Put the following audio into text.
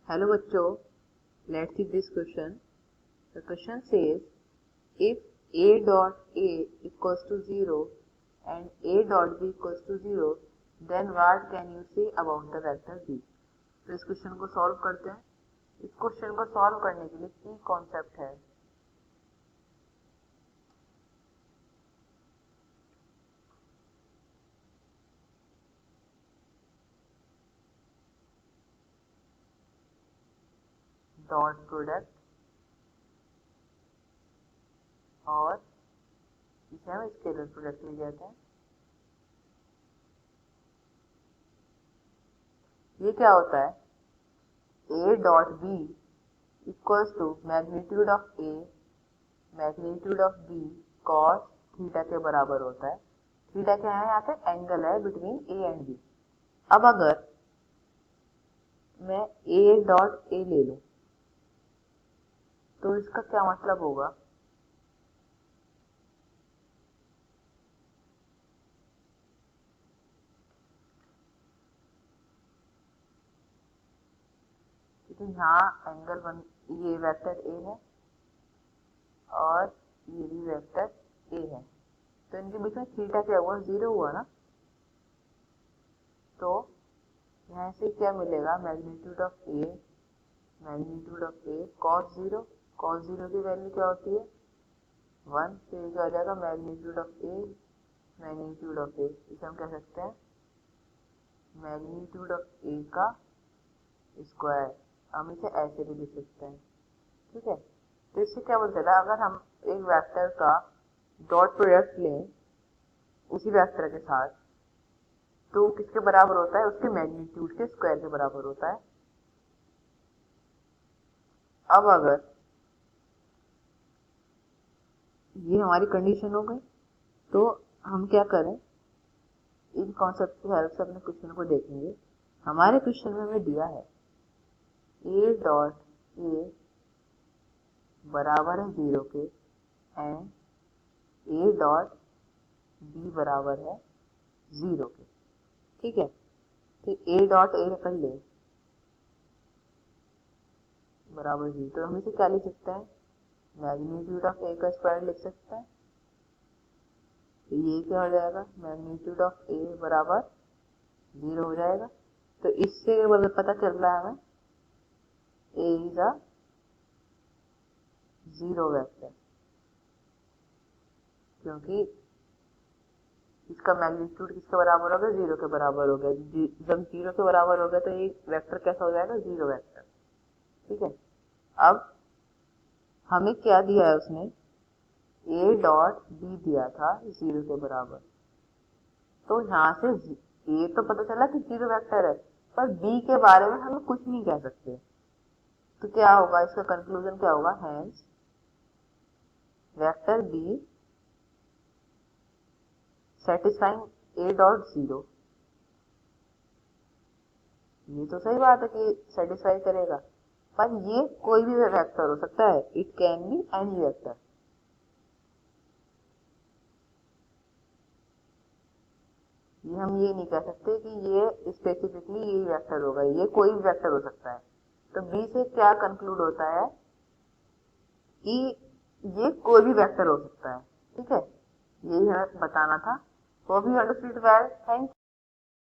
Hello बच्चों, let's see this question. The question says if a dot a equals to 0 and a dot b equals to 0, then what can you say about the vector b? तो इस question को solve करते हैं। इस question को solve करने के लिए की कॉन्सेप्ट है डॉट प्रोडक्ट और इसे हम स्केलर प्रोडक्ट ले जाते हैं। ये क्या होता है, a dot b equals to magnitude of a magnitude of b cos theta के बराबर होता है। थीटा क्या है, यहाँ पे एंगल है बिटवीन a एंड b। अब अगर मैं a डॉट a ले लूं तो इसका क्या मतलब होगा, क्योंकि यहाँ एंगल बन ये वेक्टर a है और ये भी वेक्टर a है, तो इनके बीच में थीटा क्या हुआ, 0 हुआ ना। तो यहाँ से क्या मिलेगा, मैग्नीट्यूड ऑफ a कॉस 0 की वैल्यू क्या होती है 1, तो ये क्या हो जाएगा मैग्नीट्यूड ऑफ a, इसे हम कह सकते हैं मैग्नीट्यूड ऑफ a का स्क्वायर। हम इसे ऐसे भी लिख सकते हैं, ठीक है। तो इससे क्या बोलते हैं, अगर हम एक वेक्टर का डॉट प्रोडक्ट लें उसी वेक्टर के साथ, तो किसके बराबर होता है, उसके मैग्नीट्यूड के स्क्वायर के बराबर होता है। अब अगर ये हमारी कंडीशन हो गई तो हम क्या करें, इन कॉन्सेप्ट की हेल्प से अपने क्वेश्चन को देखेंगे। हमारे क्वेश्चन में हमें दिया है a डॉट a बराबर है 0 के एंड a डॉट b बराबर है 0 के, ठीक है। तो a डॉट a कर ले बराबर 0, तो हम इसे क्या लिख सकते हैं, मैग्नीट्यूड ऑफ a का स्क्वायर लिख सकते हैं। तो ये क्या हो जाएगा, मैग्नीट्यूड ऑफ a बराबर 0 हो जाएगा। तो इससे पता चल रहा है हमें a इज अ 0 वेक्टर, क्योंकि इसका मैग्नीट्यूड किसके बराबर हो गया, 0 के बराबर हो गया। जब 0 के बराबर हो गया तो ये वेक्टर कैसा हो जाएगा, 0 वेक्टर, ठीक है। अब हमें क्या दिया है उसने, a डॉट b दिया था 0 के बराबर, तो यहाँ से a तो पता चला कि 0 वेक्टर है, पर b के बारे में हम कुछ नहीं कह सकते। तो क्या होगा, इसका कंक्लूजन क्या होगा, hence vector b satisfying a dot 0। ये तो सही बात है कि सेटिस्फाई करेगा, पर ये कोई भी वेक्टर हो सकता है, it can be any vector. ये हम ये नहीं कह सकते कि ये स्पेसिफिकली यही वेक्टर होगा, ये कोई भी वेक्टर हो सकता है। तो बी से क्या कंक्लूड होता है कि ये कोई भी वेक्टर हो सकता है, ठीक है। यही हमें बताना था। Hope you understood well, thank you.